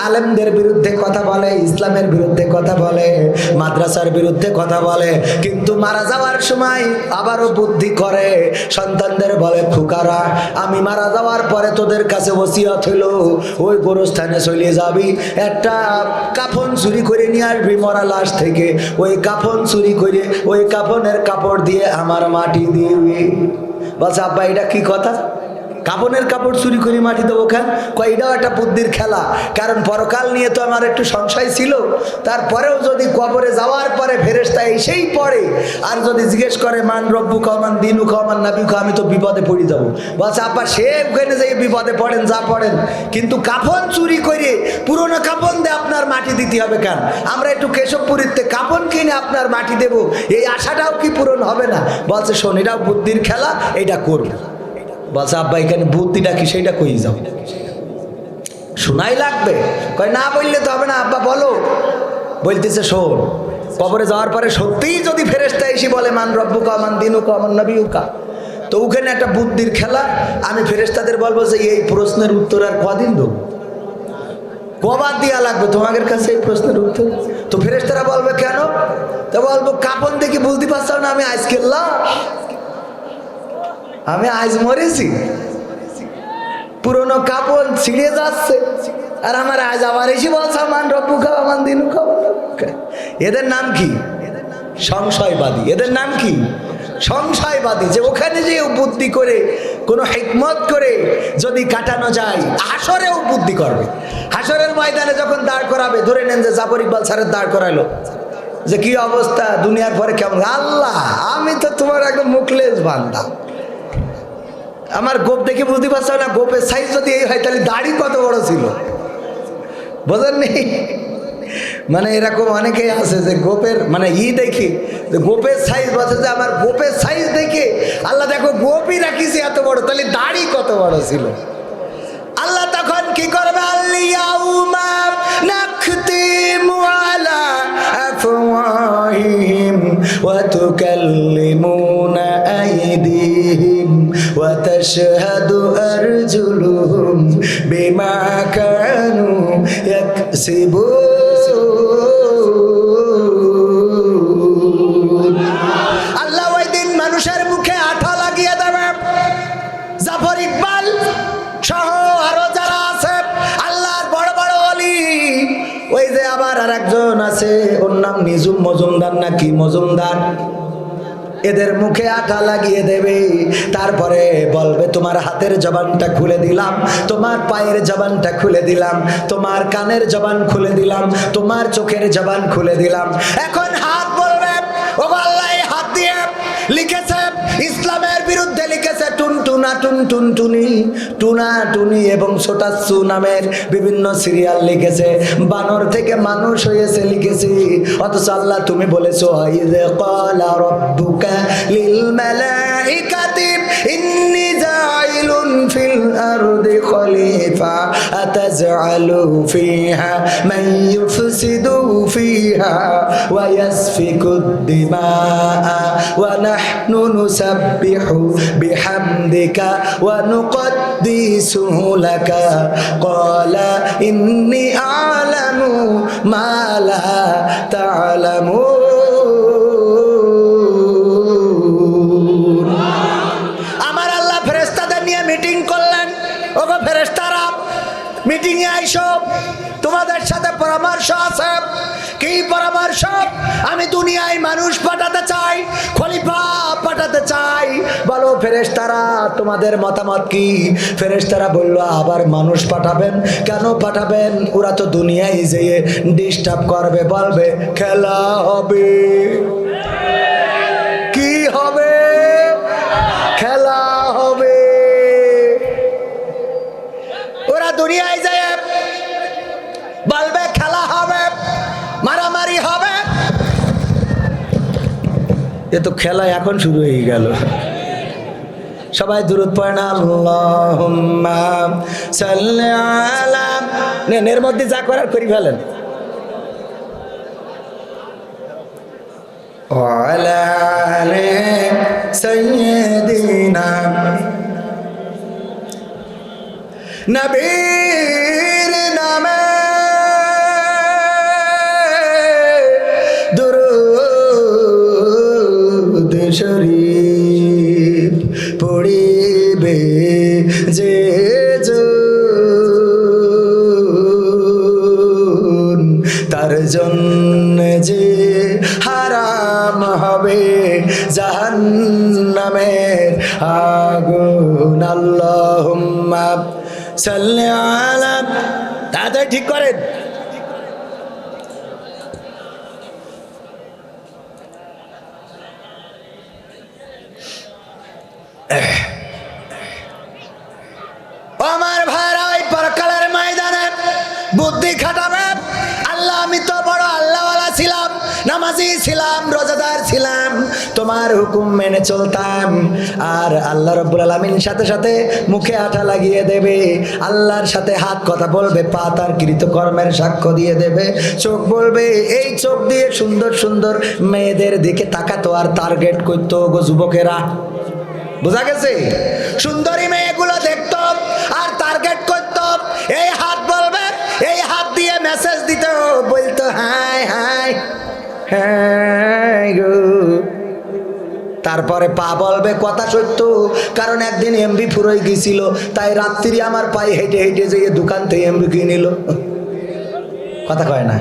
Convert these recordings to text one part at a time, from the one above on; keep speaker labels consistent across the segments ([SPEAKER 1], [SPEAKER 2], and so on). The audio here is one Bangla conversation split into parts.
[SPEAKER 1] আলেমদের বিরুদ্ধে কথা বলে, ইসলামের বিরুদ্ধে কথা বলে, মাদ্রাসার বিরুদ্ধে কথা বলে, কিন্তু মারা যাওয়ার সময় আবারও বুদ্ধি করে। সন্তানদের বলে, খোকারা আমি মারা যাওয়ার পরে তোদের কাছে ওসিয়ত হলো, ওই গোরস্থানে চলে যাবি, একটা কাফন চুরি করে নিয়ে আসবি মরা লাশ থেকে, ওই কাফন চুরি করে ওই কাফনের কাপড় দিয়ে আমার মাটি দিবি। বলছে, আব্বা এটা কি কথা? কাপনের কাপড় চুরি করে মাটি দেবো কেন? কয় এটাও একটা বুদ্ধির খেলা, কারণ পরকাল নিয়ে তো আমার একটু সংশয় ছিল। তারপরেও যদি কবরে যাওয়ার পরে ফেরেশতা এসেই পড়ে আর যদি জিজ্ঞেস করে মান রব্বুকা মান দীনুকা মান নাবিয়ুকা, আমি তো বিপদে পড়ে যাব। বলছে, আপা সে ওখানে যাই বিপদে পড়েন, যা পড়েন, কিন্তু কাফন চুরি করে পুরোনো কাফন দিয়ে আপনার মাটি দিতে হবে কেন? আমরা একটু কেশবপুরীতে কাফন কিনে আপনার মাটি দেব, এই আশাটাও কি পূরণ হবে না? বলছে, শোন, এটাও বুদ্ধির খেলা, এটা করব। বলছে, আব্বা এখানে বুদ্ধিটা কি সেইটা কই যাও, শোনাই লাগবে? কয় না বললে তো হবে না আব্বা, বলো। বলতেছে, শোন, কবরে যাওয়ার পরে সত্যিই যদি ফেরেশতা এসে বলে মান রব্বুকা মান দীনুকা মান নাবিয়ুকা, তো ওখানে একটা বুদ্ধির খেলা, আমি ফেরেশতাদের বলবো যে এই প্রশ্নের উত্তর আর কদিন দেবো, কবার দেওয়া লাগবে তোমাদের কাছে এই প্রশ্নের উত্তর? তো ফেরেশতারা বলবে কেন? তো বলবো, কাপন দেখে বুঝতে পারছো না আমি আজকে লাশ, আমি আজ মরেছি, পুরনো কাপড় ছিঁড়ে যাচ্ছে, আর আমার আজ আবার এসে বলছে মান রব্বুকা মান দীনুকা। এদের নাম কি? সংশয়বাদী। এদের নাম কি? সংশয়বাদী। যে ওখানে যে বুদ্ধি করে কোনো হিকমত করে যদি কাটানো যায়, হাসরেও বুদ্ধি করবে। হাসরের ময়দানে যখন দাঁড় করাবে, ধরে নেন যে জাফর ইকবাল স্যারের দাঁড় করাইলো, যে কি অবস্থা দুনিয়ার পরে কেমন? আল্লাহ, আমি তো তোমার একদম মুখলেস বান্দা, আমার গোপ দেখে বুঝতে পারছো না, গোপের সাইজ যদি এই হয় তাহলে দাড়ি কত বড় ছিল, বোঝেন নেই? মানে এরকম অনেকেই আছে যে গোপের মানে দেখি গোপের সাইজ, বলছে যে আমার গোপের সাইজ দেখে আল্লাহ দেখো গোপই রাখিছে এত বড়, তাহলে দাড়ি কত বড় ছিল। আল্লাহ তখন কি করবে? আল-ইয়াউমা নাখতিমু আলা আফওয়াহিহিম ওয়া তুকাল্লিমুনা আইদিহিম ওয়া তাশহাদু আরজুলুহুম বিমা কানু ইয়াকসিবুন। আল্লাহ ওই দিন মানুষের মুখে আঠা লাগিয়ে দেবে। জাফর ইকবাল সহ আরো যারা আছে আল্লাহর বড় বড় ওলি, ওই যে আবার আর একজন আছে, ওর নাম নিজুম মজুমদার নাকি মজুমদার, এদের মুখে আঠা লাগিয়ে দেবে। তারপরে বলবে, তোমার হাতের জবানটা খুলে দিলাম, তোমার পায়ের জবানটা খুলে দিলাম, তোমার কানের জবান খুলে দিলাম, তোমার চোখের জবান খুলে দিলাম। এখন হাত বলবে, ও আল্লাহ, হাত দিয়ে লিখেছে ইসলামের বিরুদ্ধে, লিখেছে টুনটুনা টুনটুনটুনি, টুনা টুনি এবং ছোটাচ্ছু নামের বিভিন্ন সিরিয়াল লিখেছে, বানর থেকে মানুষ হয়েছে লিখেছি। অথচ আল্লাহ তুমি বলেছো, ইযে ক্বালা রাব্বুকা লিল মালাইকাতি ইন্নী জাইলুন ফিল আরদি খলিফা আতাজআলু ফিহা মান ইউফসিদু ফিহা ওয়া ইয়াসফিকুদ দিমাআ ওয়া নাহনু নুসাব্বিহু বিহামদিকা ওয়া নুকদ্দিসু লাকা ক্বালা ইন্নী আ'লামু মা লা তা'লামুন। আমার আল্লাহ ফেরেশতাদের নিয়ে মিটিং করলেন। ওগো ফেরেশতারা, মিটিং এ আইসো, তোমাদের সাথে পরামর্শ আছে। কি পরামর্শ? আমি দুনিয়ায় মানুষ পাঠাতে চাই, খলিফা পাঠাতে চাই। বলো ফেরেশতারা, তোমাদের মতামত কি? ফেরেশতারা বলল, আবার মানুষ পাঠাবেন? কেন পাঠাবেন? ওরা তো দুনিয়ায় যেয়ে ডিস্টার্ব করবে, বলবে খেলা হবে। কি হবে? খেলা হবে। ওরা দুনিয়ায় যায় বলবে খেলা হবে, মারামারি হবে। এ তো খেলা এখন শুরু হয়ে গেল। সবাই দুরূদ পড়ে না, আল্লাহুম্মা সাল্লি আলা। এর মধ্যে যা করার করি ফেলেন। ওয়ালা আলি সাইয়্যিদিনা নবীর নামে জন্য যে হারাম হবে জাহান্নামের আগুন। আল্লাহুম্মা সাল্লি আলা, তাড়াতাড়ি ঠিক করেন। আমার ভাইরা, ওই পরকালের ময়দানে বুদ্ধি খাটাবে। আল্লাহ, আমি তো বড় আল্লাহওয়ালা ছিলাম, নামাজি ছিলাম, রোজাদার ছিলাম, তোমার হুকুম মেনে চলতাম। আর আল্লাহ রাব্বুল আলামিন সাথে সাথে মুখে আঠা লাগিয়ে দেবে, আল্লাহর সাথে হাত কথা বলবে, পা তার কৃতকর্মের সাক্ষ্য দিয়ে দেবে, চোখ বলবে এই চোখ দিয়ে সুন্দর সুন্দর মেয়েদের দিকে তাকাতো আর টার্গেট করতো গো যুবকেরা। বোঝা গেছে? সুন্দরী মেয়েগুলো দেখতো আর টার্গেট করতো। এই হাত বলবে, এই হাত দিয়ে মেসেজ দিত, বলতো হাই হাই হাই গো। তারপরে পা বলবে কথা সত্য, কারণ একদিন এমবি ফুরোয় গেছিল, তাই রাত্রি আমার পায়ে হেঁটে হেঁটে যেয়ে দোকান থেকে এমবি কিনে নিল। কথা কয় না?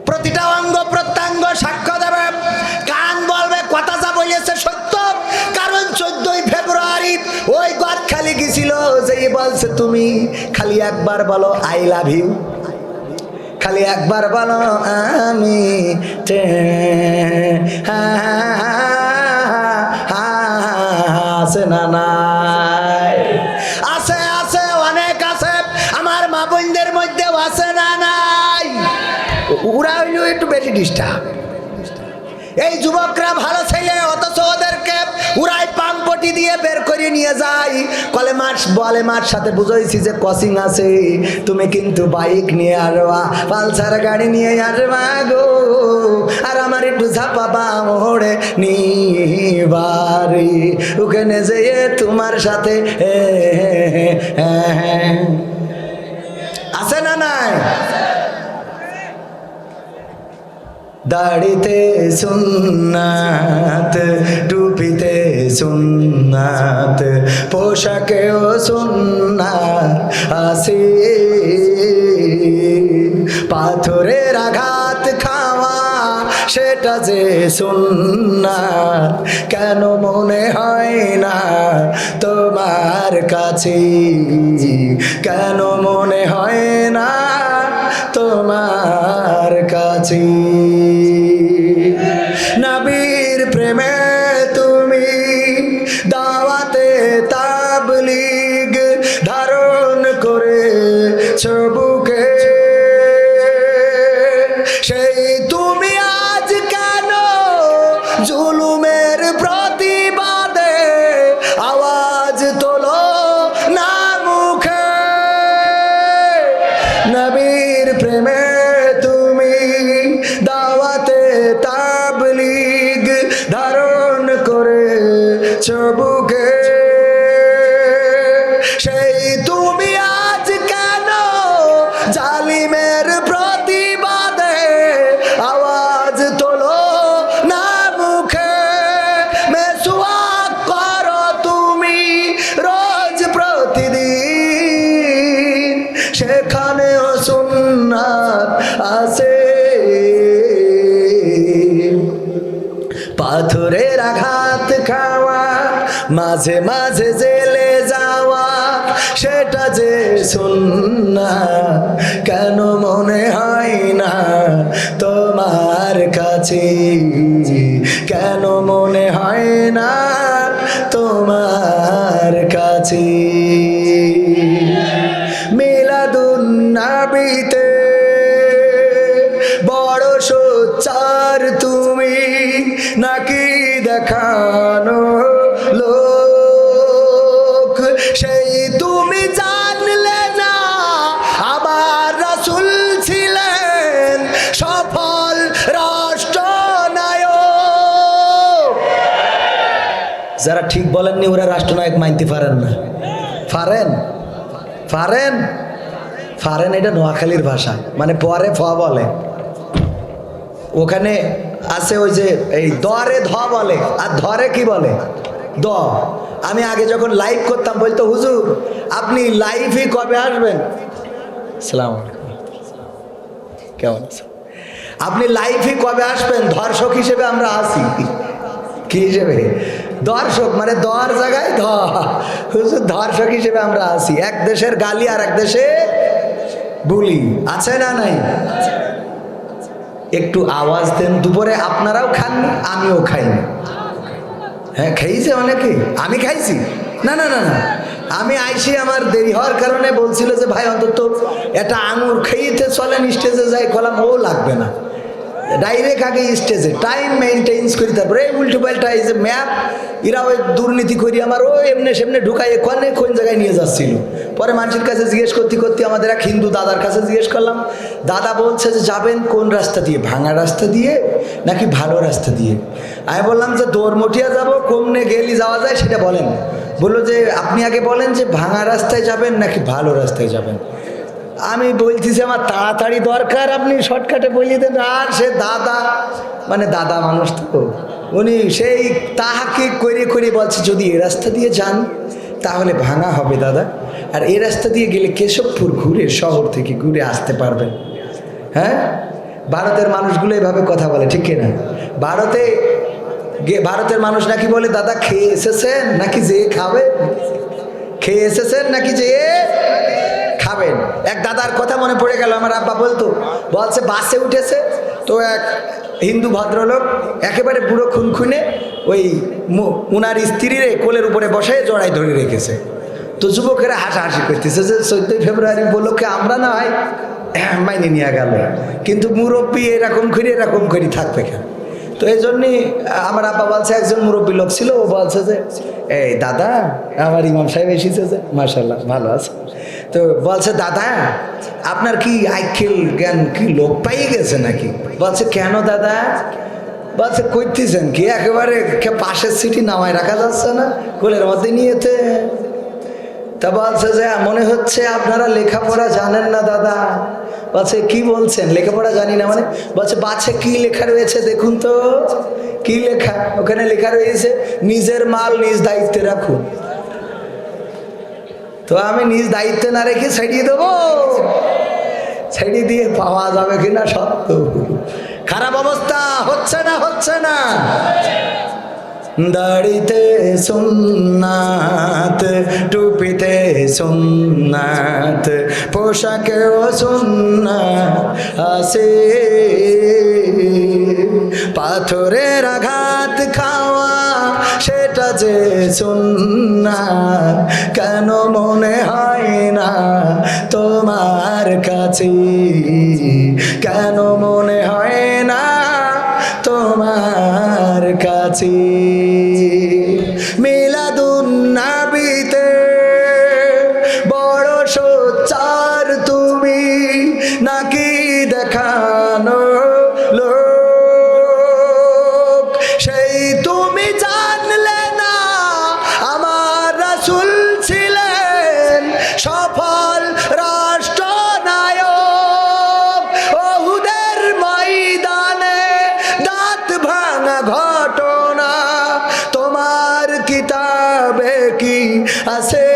[SPEAKER 1] প্রতিটা অঙ্গ প্রত্যঙ্গ সাক্ষ্য দেবে। কান বলবে কথা যা বলেছে সত্য, কারণ 14ই ফেব্রুয়ারি ওই গদখালি গেছিল, যেই বলছে তুমি খালি একবার বলো আই লাভ ইউ, খালি একবার বলো আমি আছে না নাই? আছে, আছে, অনেক আছে। আমার মা বোনদের মধ্যেও আছে না নাই? ওরা হইল একটু বেশি ডিস্টার্ব। এই যুবকরা ভালো ছেলে, অথচ ওদেরকে উড়াই পাম্পটি দিয়ে বের করে নিয়ে যায়। কলে মাঠ বলে, মাঠ সাথে বুঝাইছি যে কোচিং আছে, তুমি কিন্তু বাইক নিয়ে আসবা, পালসার গাড়ি নিয়ে আসবা গো, আর আমার একটু ঝাপাবা মোড়ে নিবারি, ওখানে যেয়ে তোমার সাথে আছে না নাই? দাড়িতে সুন্নাত, টুপিতে সুন্নাত, পোশাকেও সুন্নাত আছে। পাথরের আঘাত খাওয়া সেটা যে সুন্নাত, কেন মনে হয় না তোমার কাছে? কেন মনে হয় না তোমার কাছে? নবীর প্রেমে তুমি দাওয়াতে তাবলীগ ধারণ করেছো বুকে, সেই তুমি আজ কেন জুলুমের প্রতিবাদে আওয়াজ তোলো না মুখে? নবীর প্রেমে তুমি দাওয়াতে তাবলীগ ধারণ করেছো বুকে, সেই তুমি আজ কেন জালিমের প্রতিবাদে আওয়াজ তোলো না মুখে? মেসওয়াক করো তুমি রোজ প্রতিদিন, সেখানেও সুন্নাত আছে। পাথরের আঘাত খাওয়া, মাঝে মাঝে জেলে যাওয়া, সেটা যে সুন্নাত, কেন মনে হয় না তোমার কাছে? কেন মনে হয় না তোমার কাছে? মিলাদুন নবীতে বড় সোচ্চার তুমি, নাকি দেখানো লোক? সেই তুমি জানলে না আবার রাসূল ছিলেন সফল রাষ্ট্রনায়ক। যারা ঠিক বলেননি ওরা রাষ্ট্রনায়ক মানতে পারেন না। পারেন? পারেন? পারেন, এটা নোয়াখালীর ভাষা, মানে পরে ফ বলে। ওখানে আছে ওই যে এই দরে ধ বলে, আর ধরে কি বলে? দ। আমি আগে যখন লাইভ করতাম বলতো, হুজুর আপনি লাইভে কবে আসবেন? আসসালামু আলাইকুম। কেমন আছেন? আপনি লাইফে কবে আসবেন? ধর্ষক হিসেবে আমরা আসি। কি হিসেবে? দর্শক, মানে দর জায়গায় ধর্ষক হিসেবে আমরা আসি। এক দেশের গালি আর এক দেশে বুলি, আছে না নাই? একটু আওয়াজ দেন। দুপুরে আপনারাও খাননি, আমিও খাইনি। হ্যাঁ, খেয়েছে অনেকে, আমি খাইছি। না না না না, আমি আইসি, আমার দেরি হওয়ার কারণে বলছিল যে ভাই অন্তত একটা আঙুর খেয়েতে চলেন, স্টেজে যাই। কলাম ও লাগবে না, ডাইরেক্ট আগে স্টেজে টাইম মেনটেন্স করি, তারপরে এই উল্টো পাল্টা এই যে ম্যাপ, এরা ওই দুর্নীতি করি আমার ও এমনি সেমনি ঢুকাই এখানে কোন জায়গায় নিয়ে যাচ্ছিল। পরে মানুষের কাছে জিজ্ঞেস করতে করতে আমাদের এক হিন্দু দাদার কাছে জিজ্ঞেস করলাম। দাদা বলছে যে যাবেন কোন রাস্তা দিয়ে, ভাঙা রাস্তা দিয়ে নাকি ভালো রাস্তা দিয়ে? আমি বললাম যে দোরমটিয়া যাব, কমনে গেলি যাওয়া যায় সেটা বলেন। বললো যে আপনি আগে বলেন যে ভাঙা রাস্তায় যাবেন নাকি ভালো রাস্তায় যাবেন। আমি বলতেছি আমার তাড়াতাড়ি দরকার, আপনি শর্টকাটে বলিয়ে দেন। আর সে দাদা, মানে দাদা মানুষ তো, উনি সেই তাহাকে করে করে বলছে যদি এ রাস্তা দিয়ে যান তাহলে ভাঙা হবে দাদা, আর এই রাস্তা দিয়ে গেলে কেশবপুর ঘুরে শহর থেকে ঘুরে আসতে পারবেন। হ্যাঁ, ভারতের মানুষগুলো এভাবে কথা বলে, ঠিক কিনা? ভারতের মানুষ নাকি বলে দাদা খেয়ে এসেছেন নাকি যেয়ে খাবেন, খেয়ে এসেছেন নাকি যেয়ে খাবেন। এক দাদার কথা মনে পড়ে গেল, আমার আব্বা বলছে বাসে উঠেছে তো এক হিন্দু ভদ্রলোক একেবারে পুরো খুনখুনে ওই উনার স্ত্রীর কোলের উপরে বসায় জড়াই ধরে রেখেছে। তো যুবকেরা হাসাহাসি করতেছে যে 14 ফেব্রুয়ারি উপলক্ষে আমরা না হয় মাইনে নিয়ে গেল, কিন্তু মুরব্বী এরকম করে থাকবে কেন? তো এই জন্যই আমার আব্বা বলছে, একজন মুরব্বী লোক ছিল, ও বলছে যে এই দাদা, আমার ইমাম সাহেব এসেছে যে, মাশাআল্লাহ ভালো আছে। তো বলছে দাদা আপনার কি আইখিল জ্ঞান কি লোক পাইয়ে গেছে নাকি? বলছে কেন দাদা? বলছে কইতেছেন কি, একেবারে পাশের সিটি নামায় রাখা যাচ্ছে না, কোলের মধ্যে নিয়েতে। তা বলছে যে মনে হচ্ছে আপনারা লেখাপড়া জানেন না দাদা। বলছে কি বলছেন, লেখাপড়া জানি না মানে? বলছে বাচ্চা কি লেখা রয়েছে দেখুন তো। কি লেখা? ওখানে লেখা রয়েছে নিজের মাল নিজ দায়িত্বে রাখুন। তো আমি নিজ দায়িত্বে না রেখে ছাড়িয়ে দেবো? ছাড়িয়ে দিয়ে পাওয়া যাবে কিনা সত্য। খারাপ অবস্থা হচ্ছে না, হচ্ছে না। দাড়িতে সুন্নাত, টুপিতে সুন্নাত, পোশাকেও সুন্নাত আছে। পাথরের আঘাত খাওয়া সেটা যে সুন্নাত, কেন মনে হয় না তোমার কাছে? কেন মনে হয় না তোমার কাছে? মিলাদুন নবীতে বড় সোচ্চার তুমি নাকি দেখানো লোক? সেই তুমি জানলে না আমার রাসূল ছিলেন সফল রাষ্ট্রনায়ক। ওহুদের ময়দানে দাঁত ভাঙা ঘটনা তোমার কিতাবে কি আছে?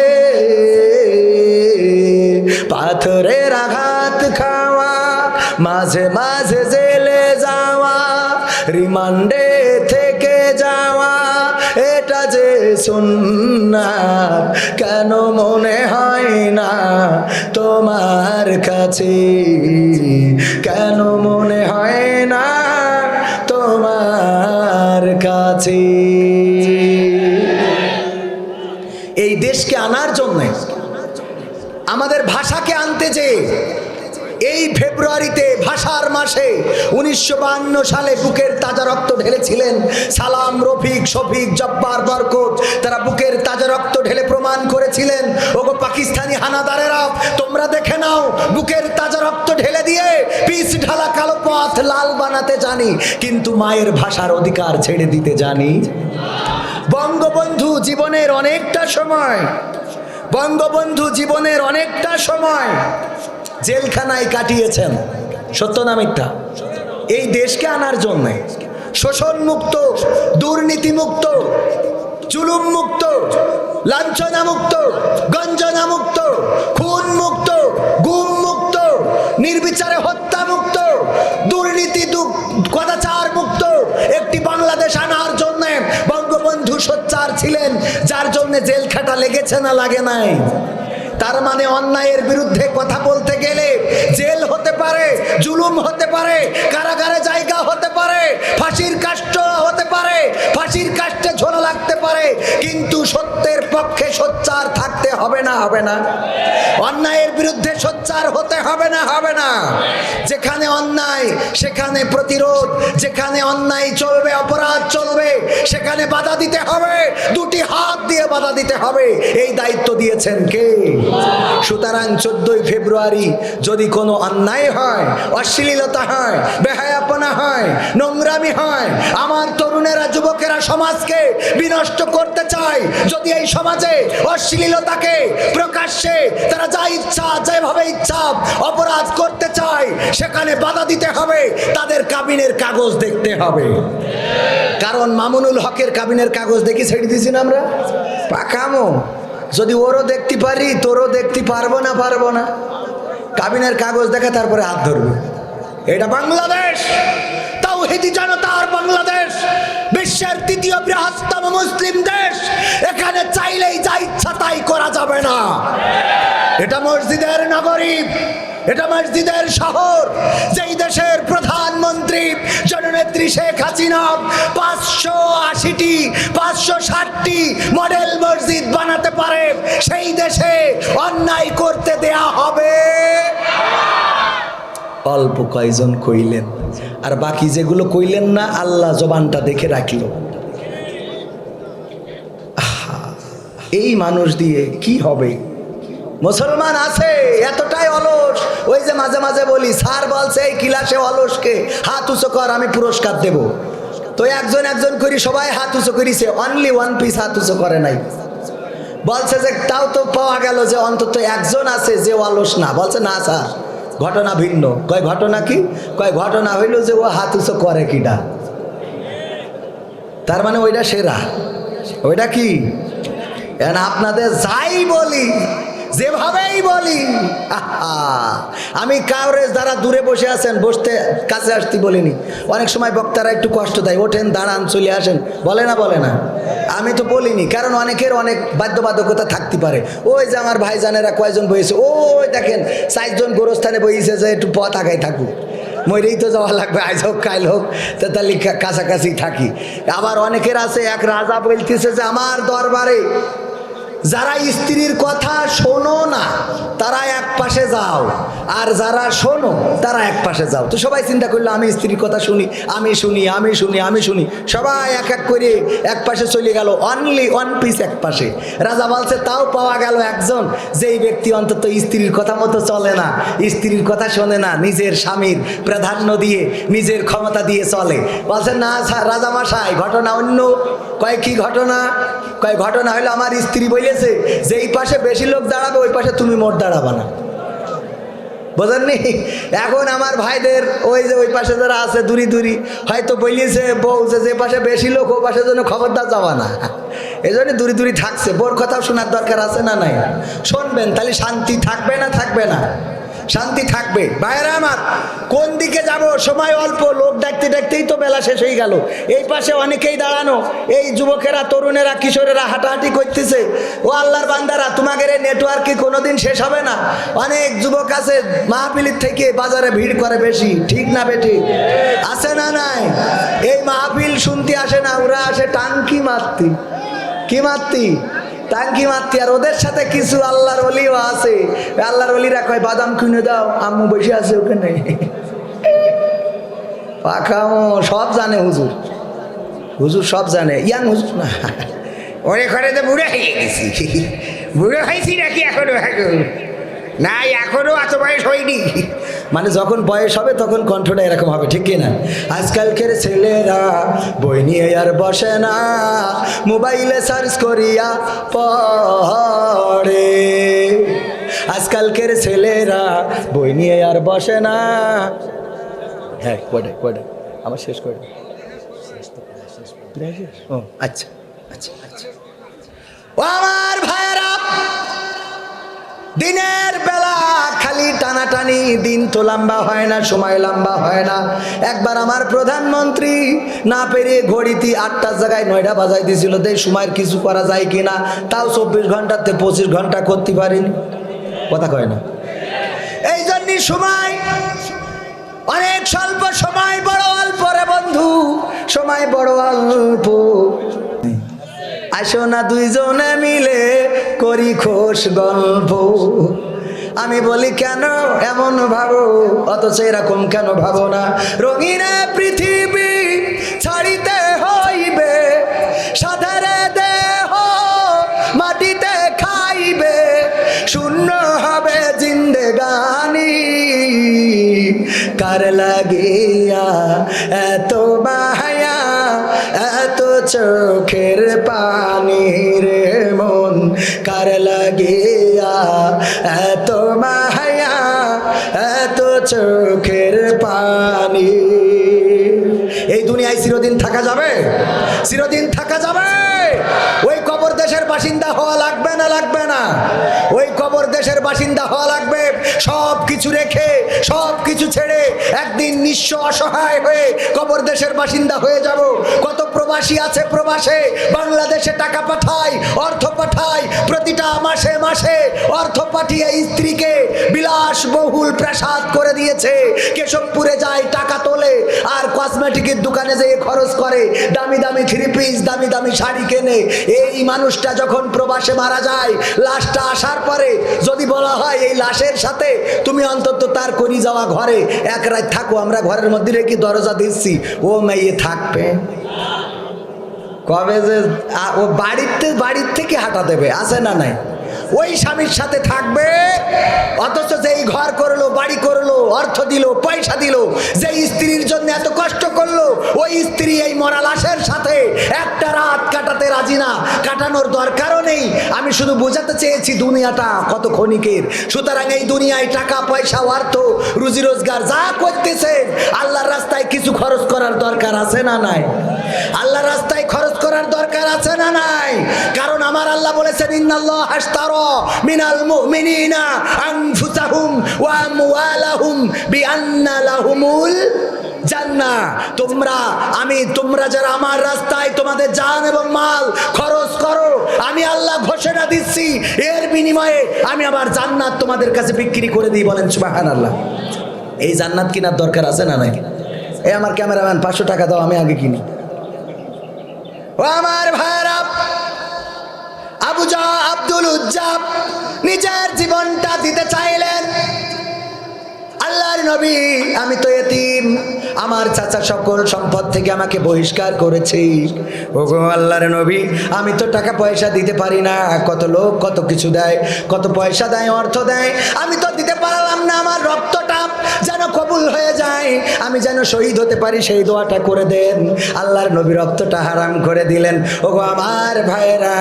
[SPEAKER 1] পাথরের আঘাত খাওয়া, মাঝে মাঝে জেলে যাওয়া, রিমান্ডে থেকে যাওয়া, এটা যে সুন্নাত, কেন মনে হয় না তোমার কাছে? কেন মনে হয় না তোমার কাছে? এই দেশকে আনার জন্য, আমাদের ভাষাকে আনতে যে এই ফেব্রুয়ারিতে ভাষার মাসে 1952 সালে বুকের তাজা রক্ত ঢেলেছিলেন সালাম, রফিক, শফিক, জব্বার, বরকত। তারা বুকের তাজা রক্ত ঢেলে প্রমাণ করেছিলেন, ওগো পাকিস্তানি হানাদারেরা তোমরা দেখে নাও, বুকের তাজা রক্ত ঢেলে দিয়ে পিচ ঢালা কালো পথ লাল বানাতে জানি, কিন্তু মায়ের ভাষার অধিকার ছেড়ে দিতে জানি। বঙ্গবন্ধু জীবনের অনেকটা সময় জেলখানায় কাটিয়েছেন, সত্য না মিথ্যা? এই দেশকে আনার জন্য শোষণ মুক্ত, দুর্নীতি মুক্ত, জুলুম মুক্ত, লাঞ্ছনা মুক্ত, গঞ্জনা মুক্ত, খুন মুক্ত, গুম মুক্ত, নির্বিচারে হত্যা মুক্ত, ছিলেন, যার জন্য জেল খাটা লেগেছে না লাগে নাই? তার মানে অন্যায়ের বিরুদ্ধে কথা বলতে গেলে জেল হতে পারে, জুলুম হতে পারে, কারাগারে জায়গা হতে পারে, ফাঁসির কাষ্ঠ হতে পারে, ফাঁসির কাষ্ঠে ঝোলা লাগতে পারে, কিন্তু সত্যের পক্ষে সোচ্চার থাকতে হবে না? হবে না? অন্যায়ের বিরুদ্ধে সোচ্চার হতে হবে না? হবে না? যেখানে অন্যায় সেখানে প্রতিরোধ, যেখানে অন্যায় চলবে, অপরাধ চলবে, সেখানে বাধা দিতে হবে, দুটি হাত দিয়ে বাধা দিতে হবে। এই দায়িত্ব দিয়েছেন কে? সুতরাং 14ই ফেব্রুয়ারি যদি কোনো অন্যায় হয়, অশ্লীলতা হয়, বেহায়াপনা হয়, নোংরামি হয়, আমার তরুণেরা, যুবকেরা সমাজকে বিনষ্ট করতে চায়, যদি এই সমাজে অশ্লীলতাকে প্রকাশ্যে তারা যা ইচ্ছা যেভাবে ইচ্ছা অপরাধ করতে চায়, সেখানে বাধা দিতে হবে, তাদের কাবিনের কাগজ দেখতে হবে। কারণ মামুনুল হকের কাবিনের কাগজ দেখি ছেড়ে দিয়েছি না আমরা? পাকামো। যদি ওরও দেখতে পারি, তোরও দেখতে পারবো না? পারবো না। কাবিনের কাগজ দেখে তারপরে হাত ধরবে। এটা বাংলাদেশ, তাওহীদি জনতার বাংলাদেশ, বিশ্বের তৃতীয় বৃহত্তম মুসলিম দেশ। এখানে চাইলেই যা ইচ্ছা তাই করা যাবে না। এটা মসজিদের নগরী, এটা মসজিদের শহর। যেই দেশের প্রধানমন্ত্রী জননেত্রী শেখ হাসিনা 580টি 560টি মডেল মসজিদ বানাতে পারে, সেই দেশে অন্যায় করতে দেয়া হবে? অল্প কয়জন কইলেন, আর বাকি যেগুলো কইলেন না, আল্লাহ জবানটা দেখে রাখল। এই মানুষ দিয়ে কি হবে? মুসলমান আছে এতটাই অলস। ওই যে মাঝে মাঝে বলি, স্যার বলছে এই ক্লাসে অলসকে হাত উঁচু কর, আমি পুরস্কার দেব। তো একজন একজন করি সবাই হাত উঁচু করিছে, অনলি ওয়ান পিস হাত উঁচু করে নাই। বলছে যে তাও তো পাওয়া গেল যে অন্তত একজন আছে যে অলস না। বলছে না স্যার, ঘটনা ভিন্ন। কয় ঘটনা কি? কয় ঘটনা হইল যে ও হাত উঁচু করে কিটা। তার মানে ওইটা সেরা। ওইটা কি? আপনাদের যাই বলি, যেভাবেই বলি, আমি কাউরে যারা দূরে বসে আছেন বসতে কাছে আসতে বলিনি। অনেক সময় বক্তারা একটু কষ্ট দেয়, ওঠেন, দাঁড়ান, চলে আসেন, বলে না? বলে না? আমি তো বলিনি, কারণ অনেকের অনেক বাধ্যবাধকতা থাকতে পারে। ওই যে আমার ভাইজানেরা কয়জন বইছে, ওই দেখেন 4 জন গোরস্থানে বইছে যে একটু পথ আগায় থাকুক, মরেই তো যাওয়া লাগবে, আজ হোক কাল হোক, তাহলে কাছাকাছি থাকি। আবার অনেকের আছে, এক রাজা বলতেছে যে আমার দরবারে যারা স্ত্রীর কথা শোনো না তারা এক পাশে যাও, আর যারা শোনো তারা এক পাশে যাও। তো সবাই চিন্তা করলো আমি স্ত্রীর কথা শুনি, আমি শুনি, আমি শুনি, আমি শুনি, সবাই এক এক করে এক পাশে চলে গেল, অনলি ওয়ান পিস এক পাশে। রাজা বলছে তাও পাওয়া গেল একজন, যেই ব্যক্তি অন্তত স্ত্রীর কথা মতো চলে না, স্ত্রীর কথা শোনে না, নিজের স্বামীর প্রাধান্য দিয়ে, নিজের ক্ষমতা দিয়ে চলে। বলছে না রাজা মশাই, ঘটনা অন্য। কয় কি ঘটনা? কয় ঘটনা হলো আমার স্ত্রী বলেছে যে এই পাশে বেশি লোক দাঁড়াবে, ওই পাশে তুমি মোট দাঁড়াবা না। বোঝেননি? এখন আমার ভাইদের ওই যে ওই পাশে যারা আছে দূরি দূরি, হয়তো বলিয়েছে বউ যে পাশে বেশি লোক ও পাশের জন্য খবরদার যাওয়া না, এই জন্য দূরি দূরি থাকছে। বোর কথাও শোনার দরকার আছে না? নাই? শুনবেন, তাহলে শান্তি থাকবে না? থাকবে না? শান্তি থাকবে। ভাইরা আমার, কোন দিকে যাব? সময় অল্প, লোক ডাকতে ডাকতেই তো বেলা শেষ হয়ে গেল। এই পাশে অনেকেই দাঁড়ানো, এই যুবকেরা, তরুণেরা, কিশোরেরা হাঁটাহাঁটি করতেছে। ও আল্লাহর বান্দারা, তোমাদের এই নেটওয়ার্ক কি কোনোদিন শেষ হবে না? অনেক যুবক আছে মাহফিলের থেকে বাজারে ভিড় করে বেশি, ঠিক না বেটি? আছে না? নাই? এই মাহফিল শুনতে আসে না, ওরা আসে টাঙ্কি মারতি। কি মারতি? টাঙ্কি মারতি। আর ওদের সাথে কিছু আল্লাহর ওলিও আছে। আল্লাহর ওলিরা কয় বাদাম কিনে দাও, আম্মু বসে আছে ওখানে। পাখামো সব জানে হুজুর, হুজুর সব জানে। ইয়াং হুজুর না,
[SPEAKER 2] ওরে ঘরে তো বুড়ো হয়ে গেছি। বুড়ো হয়েছি নাকি এখনো? না, এখনো এত বয়স হয়নি।
[SPEAKER 1] মানে যখন বয়স হবে তখন কণ্ঠটা এরকম হবে, ঠিক কিনা? আজকালকের ছেলেরা বই নিয়ে আর বসে না, মোবাইলে সার্চ করিয়া পড়ে। আজকালকের ছেলেরা বই নিয়ে আর বসে না। হ্যাঁ, কয়টা কয়টা আমার শেষ করে। ও আচ্ছা আচ্ছা আচ্ছা। ও আমার ভাইয়েরা, দিনের বেলা খালি খালি টানাটানি, দিন তো লম্বা হয় না, সময় লম্বা হয় না। একবার আমার প্রধানমন্ত্রী না পেরিয়ে ঘড়িতে 8টার জায়গায় 9টা বাজাই দিয়েছিল, দেখ সময়ের কিছু করা যায় কিনা, তাও 24 ঘন্টাতে 25 ঘন্টা করতে পারিনি। কথা কয় না। এই জন্যই সময় অনেক স্বল্প, সময় বড় অল্প রে বন্ধু, সময় বড় অল্প। আসো না দুইজনে মিলে করি খোশ গল্প। আমি বলি কেন এমন ভাবো, অথচ এরকম কেন ভাবো না? রঙিন পৃথিবী ছাড়িতে হইবে, সাধারে দেহ মাটিতে খাইবে, শূন্য হবে জিন্দেগানি। কার লাগিয়া এত মায়া, এত চোখের পানি রে মন, কার লাগিয়া এত মায়া, এত চোখের পানি। এই দুনিয়ায় চিরদিন থাকা যাবে? চিরদিন থাকা যাবে? ওই কবর দেশের বাসিন্দা হওয়া লাগবে না? লাগবে না? ওই কবর দেশের বাসিন্দা হওয়া লাগবে। সব কিছু রেখে, সব কিছু ছেড়ে একদিন নিঃস্ব অসহায় হয়ে কবর দেশের বাসিন্দা হয়ে যাব। কত প্রবাসী আছে প্রবাসে, বাংলাদেশে টাকা পাঠায়, অর্থ পাঠায়, প্রতিটা মাসে মাসে অর্থ পাঠিয়ে স্ত্রীকে বিলাসবহুল প্রাসাদ করে দিয়েছে। কেশবপুরে যায় টাকা তোলে, আর কসমেটিকের দোকানে যেয়ে খরচ করে, দামি দামি থ্রি পিস, দামি দামি শাড়ি কেনে। এই মানুষটা যখন প্রবাসে মারা যায়, লাশটা আসার পরে যদি বলা হয় এই লাশের সাথে তুমি অন্তত তার করি যাওয়া ঘরে এক রাত থাকো, আমরা ঘরের মধ্যে রেখে দরজা দিচ্ছি, ও মেয়ে থাকবে? কবে যে ও বাড়ির থেকে হাঁটা দেবে, আছে না নাই? ওই স্বামীর সাথে থাকবে, অথচ যেই ঘর করলো, বাড়ি করলো, অর্থ দিল, পয়সা দিল, যেই স্ত্রীর জন্য এত কষ্ট করলো, ওই স্ত্রী এই মরা লাশের সাথে একটা রাত কাটাতে রাজি না, কাটানোর দরকারও নেই। আমি শুধু বোঝাতে চেয়েছি দুনিয়াটা কত ক্ষণিকের। সুতরাং এই দুনিয়ায় টাকা পয়সা, অর্থ, রুজি রোজগার যা করতেছে, আল্লাহর রাস্তায় কিছু খরচ করার দরকার আছে না নাই? আল্লাহর রাস্তায় খরচ করার দরকার আছে না নাই? কারণ আমার আল্লাহ বলেছেন, ইন্নাল্লাহ আশতারা মিনাল মুমিনিনা আনফুসাহুম ওয়া আমওয়ালাহুম বিআন্না লাহুমুল জান্নাহ। তোমরা যারা আমার রাস্তায় তোমাদের জান এবং মাল খরচ করো, আমি আল্লাহ ঘোষণা দিচ্ছি, এর বিনিময়ে আমি আবার জান্নাত তোমাদের কাছে বিক্রি করে দিই। বলেন সুবহানাল্লাহ। এই জান্নাত কেনার দরকার আছে না নাই? এই আমার ক্যামেরাম্যান 500 টাকা দাও, আমি আগে কিনি। ও আমার ভাইরা, আব্দুল উজ্জাব নিজের জীবনটা দিতে চাইলেন। আল্লাহর নবী, আমি তো এতিম, আমার চাচা সকল সম্পদ থেকে আমাকে বহিষ্কার করেছে। ওগো আল্লাহর নবী, আমি তো টাকা পয়সা দিতে পারি না। কত লোক কত কিছু দেয়, কত পয়সা দেয়, অর্থ দেয়, আমি তো দিতে পারলাম না। আমার রক্তটা যেন কবুল হয়ে যায়, আমি যেন শহীদ হতে পারি, সেই দোয়াটা করে দেন। আল্লাহর নবী রক্তটা হারাম করে দিলেন। ওগো আমার ভাইয়েরা,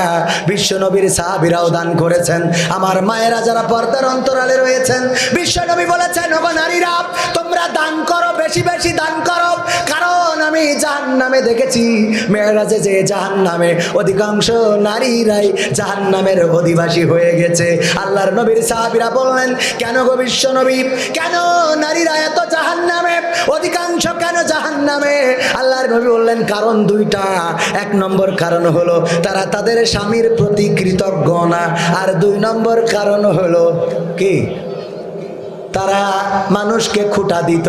[SPEAKER 1] বিশ্ব নবীর সাহাবীরাও দান করেছেন। আমার মায়েরা যারা পর্দার অন্তরালে রয়েছেন, বিশ্ব নবী বলেছেন, ওগো নারীরা, তোমরা দান করো, বেশি বেশি দান করো। কারণ আমি জাহান্নামে দেখেছি, মেরাজে যে জাহান্নামে অধিকাংশ নারীরাই জাহান্নামের অধিবাসী হয়ে গেছে। আল্লাহর নবীর সাহাবীরা বললেন, কেন গো বিশ্ব নবী, কেন নারীরা এত জাহান্নামে, অধিকাংশ কেন জাহান্নামে? আল্লাহর নবী বললেন, কারণ দুইটা। 1 নম্বর কারণ হলো তারা তাদের স্বামীর প্রতি কৃতজ্ঞ না, আর 2 নম্বর কারণ হলো কি, তারা মানুষকে খুঁটা দিত।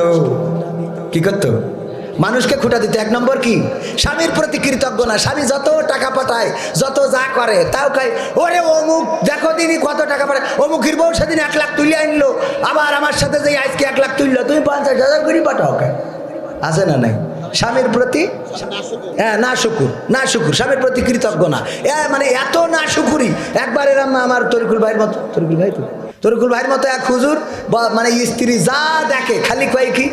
[SPEAKER 1] কি করতো? মানুষকে খুঁটা দিত। 1 নম্বর কি, স্বামীর প্রতি কৃতজ্ঞ না। স্বামী যত টাকা পাঠায়, যত যা করে, তাও কয়, ওরে অমুক দেখো দিনই কত টাকা পাঠায়, অমুকের বউ সেদিন 1 লাখ তুলে আনলো, আবার আমার সাথে যে আজকে 1 লাখ তুললো, তুমি 50,000 করে পাঠাও। আছে না নাই? স্বামীর প্রতি না শুকুর, না শুকুর, স্বামীর প্রতি কৃতজ্ঞ না। মানে এত না শুকুরি। একবার এরম আমার তরিকুল ভাইয়ের মতো, তরিকুল ভাইয়ের মতো এক হুজুর, মানে স্ত্রী যা দেখে খালি কয় কি,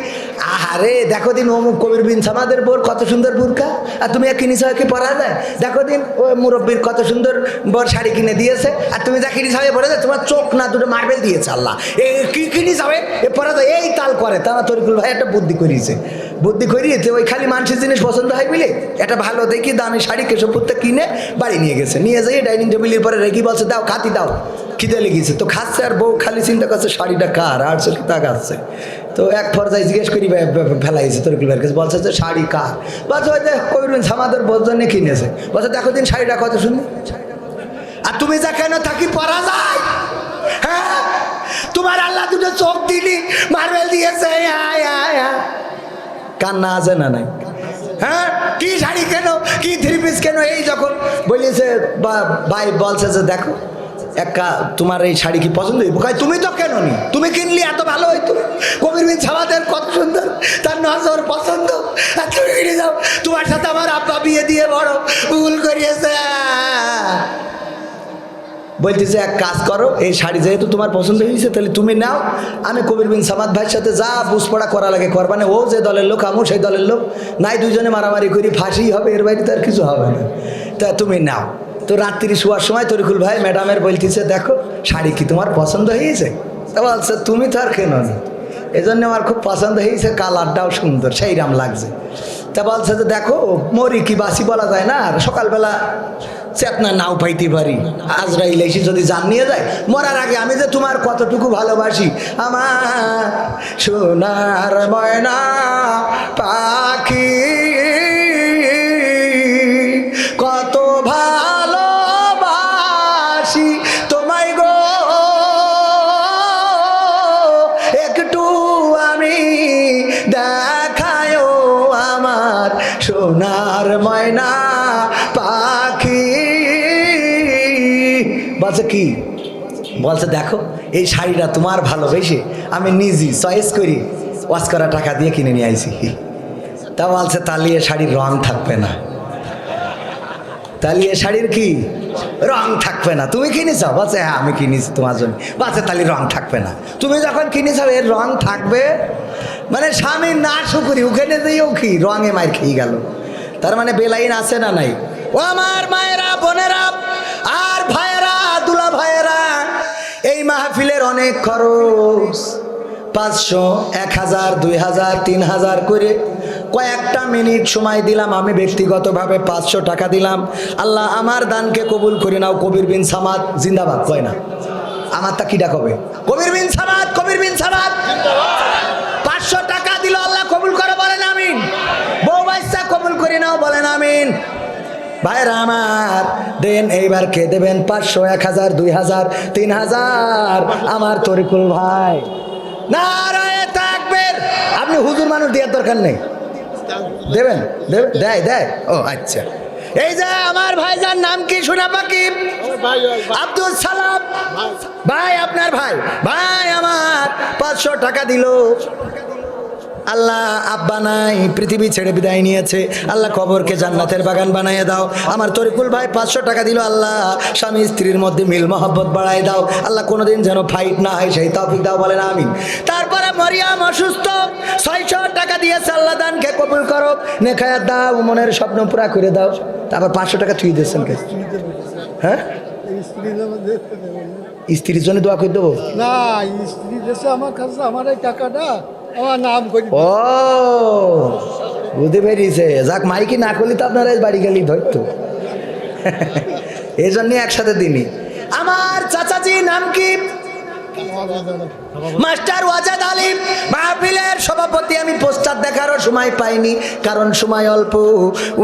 [SPEAKER 1] আরে দেখো দিন অমুক কবির বিন সামাদের বোর কত সুন্দর বুরকা, আর তুমি কিনে ছাড়া কি পরা যায়? দেখো দিন ও মুরব্বীর কত সুন্দর বর শাড়ি কিনে দিয়েছে, আর তুমি যা কিনে ছাড়া পরে যায়, তোমার চোখ না দুটো মার্বেল দিয়েছে আল্লাহ, কি কিনে যাবে এ পরা যায়, এই তাল করে। তারা তরিকুল ভাই একটা বুদ্ধি করিয়েছে, বুদ্ধি করিয়েছে ওই খালি মানুষের জিনিস পছন্দ হয় বলে একটা ভালো দেখি দামি শাড়ি কেশবপুরতে কিনে বাড়ি নিয়ে গেছে, নিয়ে যাই ডাইনিং টেবিলের পরে রেখে বলছে দাও খাতি দাও, খিদে লেগেছে। তো খাচ্ছে আর বউ খালি চিন্তা করছে শাড়িটা কার, আর চোখে তাকাচ্ছে। তো এক পর্যায়ে জিজ্ঞেস করি ফেলাইছে তরিকুল ভাইয়ের কাছে, বলছে যে শাড়ি কার? বলছে ওই যে কবির বিন সামাদের বোর জন্য কিনেছে। বলছে দেখো দিন শাড়িটা কত সুন্দর, আর তুমি যা কেন থাকি পরা যায়? হ্যাঁ, তোমার আল্লাহ দুটো চোখ দিলি মার্বেল দিয়েছে, কান্না আছে না নাই? হ্যাঁ, কি শাড়ি কেন, কি থ্রি পিস কেন? এই যখন বলিয়েছে ভাই বলছে যে দেখো একা তোমার এই শাড়ি কি পছন্দ হইব? তুমি তো কেন নি, তুমি কিনলি এত ভালো হইতো, কবির বিন সামাদের কত সুন্দর, তার নজর পছন্দ, আর তুমি কিনে যাও। তোমার সাথে আমার আব্বা বিয়ে দিয়ে বড় ভুল করিয়েছে। বলতেছে এক কাজ করো, এই শাড়ি যেহেতু তোমার পছন্দ হয়েছে তাহলে তুমি নাও, আমি কবির বিন সামাদ ভাইয়ের সাথে যা বুঝপড়া করা লাগে করবা না, ও যে দলের লোক আমু সেই দলের লোক, নাই দুইজনে মারামারি করি ফাঁসি হবে, এর বাইরে তো আর কিছু হবে না, তা তুমি নাও। তো রাত্রি শোয়ার সময় তরিকুল ভাই ম্যাডামের বলতেছে দেখো শাড়ি কি তোমার পছন্দ হয়েছে? তা বলছে তুমি তো আর কেন নি, এই জন্য আমার খুব পছন্দ হয়েছে, কালারটাও সুন্দর, সেইরাম লাগছে। তা বলছে যে দেখো মরি কি বাসি বলা যায় না, আর সকালবেলা চেতনা নাও পাইতে পারি, আজরাইল এসে যদি জান নিয়ে যায়, মরার আগে আমি যে তোমার কতটুকু ভালোবাসি, আমার সোনার ময়না পাখি কত ভালোবাসি তোমায় গো, একটু আমি দেখায়ও আমার সোনার ময়না পাখি। বলছে কি? বলছে দেখো এই শাড়িটা তোমার ভালোবেসে আমি নিজেই চয়েস করি ওয়াশ করা টাকা দিয়ে কিনে নিয়ে আইছি। তা বলছে তাহলে এ শাড়ির রং থাকবে না, তাহলে এ শাড়ির কি রং থাকবে না, তুমি কিনেছ? বলছে হ্যাঁ আমি কিনেছি তোমার জন্য। বলছে তাহলে রং থাকবে না, তুমি যখন কিনেছ এর রং থাকবে মানে স্বামী না শুকুরি ওখানে দিয়েও কি রঙে মার খেয়ে গেল, তার মানে বেলাইন আছে না নাই? ও আমার মায়েরা বোনেরা আর ভাইয়েরা দুলা ভাইয়েরা, এই মাহফিলের অনেক খরচ, 500 1000 2000 3000 করে কয়েকটা মিনিট সময় দিলাম, আমি ব্যক্তিগতভাবে 500 টাকা দিলাম। আল্লাহ আমার দানকে কবুল করে নাও। কবির বিন সামাদ জিন্দাবাদ কয় না? আমার তা কিটা কবে কবির বিন সামাদ, কবির বিন সামাদ 500 টাকা দিল, আল্লাহ কবুল করে বলেন আমিন। বউ বাচ্চা কবুল করে নাও বলেন আমিন। ভাইরা আমার দেন, এইবার কে দেবেন? 500 1000 2000 3000 আমার তরিকুল ভাই। নারায়ে তাকবীর। আপনি হুজুর মানুষ দেওয়ার দরকার নেই, দেবেন দেয় দেয়। ও আচ্ছা, এই যে আমার ভাইজান নাম কি? শোনা পাকি আব্দুল সালাম ভাই, আপনার ভাই ভাই আমার 500 টাকা দিল। আল্লাহ আব্বা নাই, পৃথিবী ছেড়ে বিদায় নিয়েছে, আল্লাহ কবরকে জান্নাতের বাগান বানাইয়ে দাও। আমার তরিকুল ভাই 500 টাকা দিল, আল্লাহ স্বামী স্ত্রীর মধ্যে মিল মহব্বত বাড়াই দাও, আল্লাহ কোনোদিন যেন ফাইট না হয় সেই তৌফিক দাও বলেন আমিন। তারপরে মরিয়াম অসুস্থ, 600 টাকা দিয়েছে, আল্লাহ দানকে কবুল করো, নেখায়াত দাও, মনের স্বপ্ন পুরা করে দাও। তারপর 500 টাকা থুই দিয়েছেন কে? হ্যাঁ, স্ত্রীর জন্য দোয়া করে দেবো
[SPEAKER 3] না, স্ত্রী দেশে আমার কাছে আমার এই টাকাটা আমার নাম করি।
[SPEAKER 1] ও বুঝতে পেরেছে, যাক মাইকি না করলে তো আপনারা বাড়ি গেলেই ধরতো, এই জন্য একসাথে দিনই। আমার চাচাজি নাম কি? মাস্টার ওয়াজাদ আলী মাহফিলের সভাপতি। আমি পোস্টার দেখারও সময় পাইনি, কারণ সময় অল্প।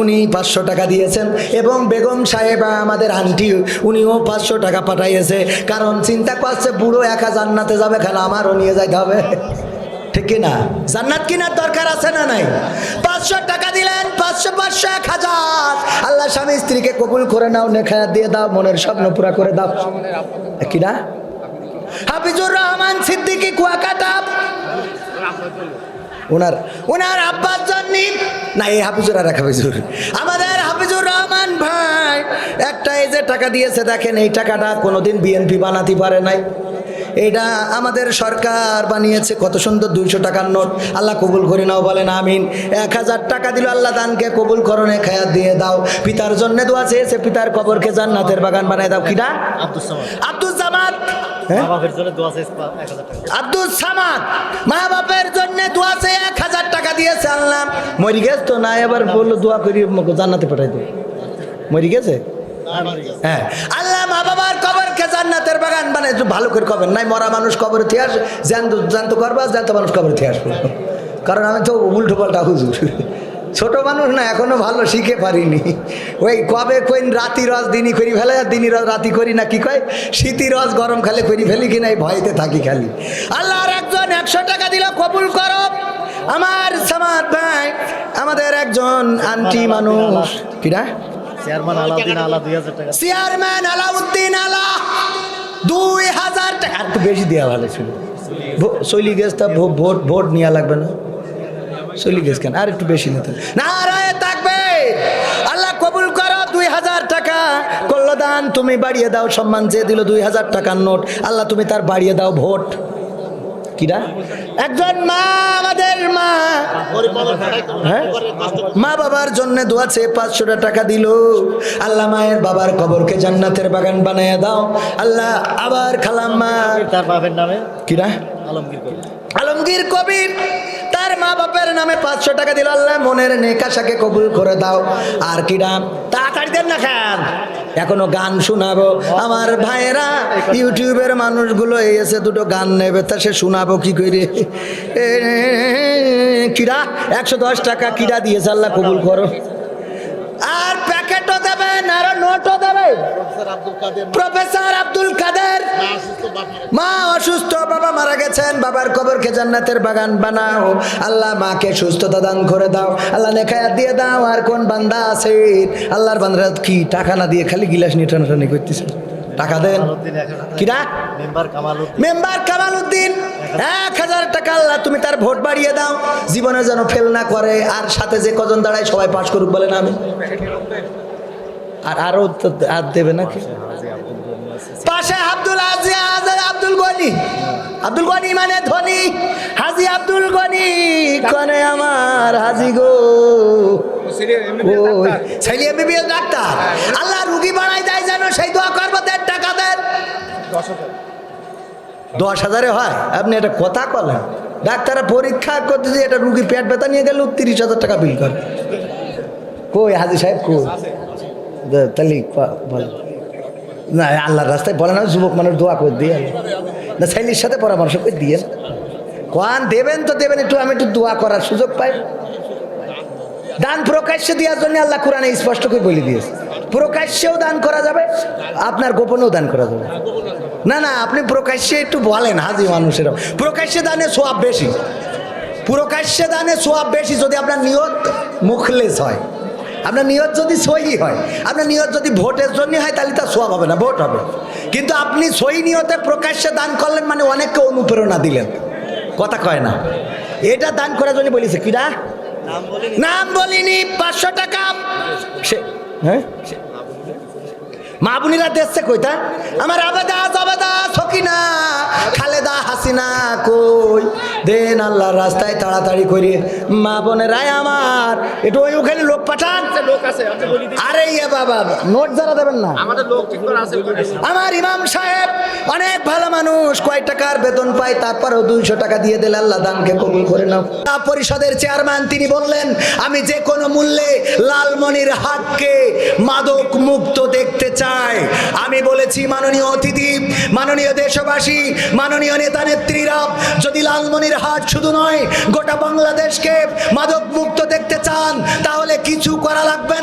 [SPEAKER 1] উনি 500 টাকা দিয়েছেন, এবং বেগম সাহেবা আমাদের আন্টি উনিও 500 টাকা পাঠাইয়েছে, কারণ চিন্তা করছে বুড়ো একা জান্নাতে যাবে, খানা আমারও নিয়ে যাইতে হবে, ঠিক কিনা? জান্নাত কিনার দরকার আছে না নাই? 500 টাকা দিলেন, 500 500 1000। আল্লাহ স্বামী স্ত্রীকে কবুল করে নাও, নেখায়াত দিয়ে দাও, মনের স্বপ্ন পুরা করে দাও। কিনা? হাফিজুর রহমান সিদ্দিকী কুয়াকাটা, ওনার আব্বার জন্য না, এই হাফিজুর আর এক হাফিজুর, আমাদের হাফিজুর রহমান ভাই একটা এই যে টাকা দিয়েছে, দেখেন এই টাকাটা কোনোদিন বিএনপি বানাতে পারে নাই, এটা আমাদের সরকার বানিয়েছে, কত সুন্দর 200 টাকার নোট। আল্লাহ কবুল করে নাও, বলেন আমিন। 1000 টাকা দিল, আল্লাহ দানকে কবুল করনে, খায়াত দিয়ে দাও। পিতার জন্য দোয়া চেয়েছে, পিতার কবরকে জান্নাতের বাগান বানায় দাও। কিনা আব্দুল সামাদ, আব্দুল সামাদ মা বাপের জন্য দোয়া চেয়ে 1000 টাকা দিয়েছে। আল্লাহ মরি গেছে তো না, এবার বললো দোয়া করি জান্নাতে পাঠাই দেবো। মরি গেছে? হ্যাঁ, আল্লাহ মা বাবার কবরকে জান্নাতের বাগান বানায়। ভালো করে কবর নাই, মরা মানুষ কবর থেকে আস, জ্যান্ত করবা, জ্যান্ত মানুষ কবর থেকে আসবো। কারণ আমি তো উল্টো পাল্টা হুজুর, ছোট মানুষ না, এখনো ভালো শিখে পারিনি। ওই কবে কই রাতি রস দিনই করি ফেলে, আর দিনই রস রাতি করি না, কি কয় শীতি রস গরম খালে করি ফেলি কিনা, এই ভয়তে থাকি খালি। আল্লাহর একজন 100 টাকা দিল, কবুল করো। আমার সামাদ ভাই, আমাদের একজন আন্টি মানুষ, কিনা চেয়ারম্যান আলাউদ্দিন আলা 2000 টাকা। একটু বেশি দেওয়া ভালো ছিল। চলি গেছ তা ভোট নেওয়া লাগবে না, চলি গেছ কেন, আর একটু বেশি নিতে না রায় থাকবে। আল্লাহ কবুল করো। 2000 টাকা করলো দান, তুমি বাড়িয়ে দাও। সম্মান চেয়ে দিল 2000 টাকার নোট, আল্লাহ তুমি তার বাড়িয়ে দাও ভোট। কিরা একজন মা, আমাদের মা, হ্যাঁ, মা বাবার জন্য দোয়া চেয়ে 500 টাকা দিল। আল্লাহ মায়ের বাবার কবরকে জান্নাতের বাগান বানায় দাও। আল্লাহ আবার খালাম্মা, তার বাবার নামে কিরা আলমগীর কবির, তার মা বাপের নামে 500 টাকা দিল। আল্লাহ মনের নেক আশাকে কবুল করে দাও। আর কিরা তাড়াতাড়ি দেন না, খান এখনো গান শোনাবো। আমার ভাইয়েরা ইউটিউবের মানুষগুলো এসে দুটো গান নেবে, তা সে শোনাবো কি করে? কিরা 110 টাকা কিরা দিয়েছে, আল্লাহ কবুল করো। আর প্যাকেটও দেবেন, আর নোটও দেবে। প্রফেসর আব্দুল কাদের, মা অসুস্থ, বাবা মারা গেছেন, বাবার কবরকে জান্নাতের বাগান বানাও। আল্লাহ মাকে সুস্থতা দান করে দাও, আল্লাহ নেখায়াত দিয়ে দাও। আর কোন বান্দা আছে আল্লাহর বান্দারা কি টাকা না দিয়ে খালি গিলাস নিয়ে টানাটানি করতেছে? টাকা দেন। কিরা মেম্বার কামালউদ্দিন 1000 টাকা, আল্লাহ তুমি তার ভোট বাড়িয়ে দাও, জীবনে যেন ফেল না করে। আর সাথে যে কজন দাঁড়ায় সবাই পাশ করুক, বলেন আমি। আর আরো আর দেবে নাকি? পাশে আব্দুল আজিজ, আব্দুল গনি, আব্দুল গনি মানে ধনী, হাজি আব্দুল গনি কনে আমার হাজি গো, ছেলে এমবিবিএস ডাক্তার। আল্লাহ রুগী বাড়াই দেয় যেন, সেই দোয়া করবো। দেন টাকা দেন। 10,000-এ হয়? আপনি এটা কথা বলেন। ডাক্তাররা পরীক্ষা করতে যে এটা রুগীর পেট ব্যথা নিয়ে গেল 30,000 টাকা বিল করে। কই হাজি সাহেব কই? তাহলে বল না, আল্লাহর রাস্তায় বলে না, যুবক মানুষ দোয়া করে দিয়ে না, ছেলের সাথে পরামর্শ করে দিয়ে কোন দেবেন তো দেবেন, একটু আমি একটু দোয়া করার সুযোগ পাই। দান প্রকাশ্যে দেওয়ার জন্য আল্লাহ কোরআনে স্পষ্ট করে বলে দিয়েছে, প্রকাশ্যেও দান করা যাবে, আপনার গোপনেও দান করা যাবে। না না, আপনি প্রকাশ্যে একটু বলেন, হাজি মানুষেরা প্রকাশ্যে দানে সোয়াব বেশি, প্রকাশ্যে দানে সোয়াব বেশি যদি আপনার নিয়ত মুখলেস হয়, আপনার নিয়ত যদি সহি হয়, আপনার নিয়ত যদি ভোটের জন্য হয়, তাহলে তার সোয়াব হবে না, ভোট হবে। কিন্তু আপনি সহি নিয়তে প্রকাশ্যে দান করলেন মানে অনেককে অনুপ্রেরণা দিলেন, কথা কয় না। এটা দান করার জন্য বলেছে কিরা নাম বলিনি, 500 টাকা। হ্যাঁ, মা বোনেরা দেখছে কইতা, আমার আবেদা জবেদা সকিনা খালেদা হাসিনা কই দেন আল্লাহর রাস্তায় তাড়াতাড়ি করে। মা বোনেরাই আমার একটু ওই ওখানে লোক পাঠান, আরে ইয়ে বাবা নোট যারা দেবেন না, আমার ইমাম সাহেব অনেক ভালো মানুষ, কয় টাকার বেতন পায়, তারপরেও 200 টাকা দিয়ে দিলে আল্লাহ দানকে কবুল করে নাও। পরিষদের চেয়ারম্যান তিনি বললেন, আমি যে কোনো মূল্যে লালমনিরহাটকে মাদক মুক্ত দেখতে চাই। আমি বলেছি মাননীয় অতিথি, মাননীয় দেশবাসী, মাননীয় নেতা নেত্রীরা, যদি লালমনিরহাট শুধু নয় গোটা বাংলাদেশকে মাদক মুক্ত দেখতে চান, তাহলে কিছু করা লাগবে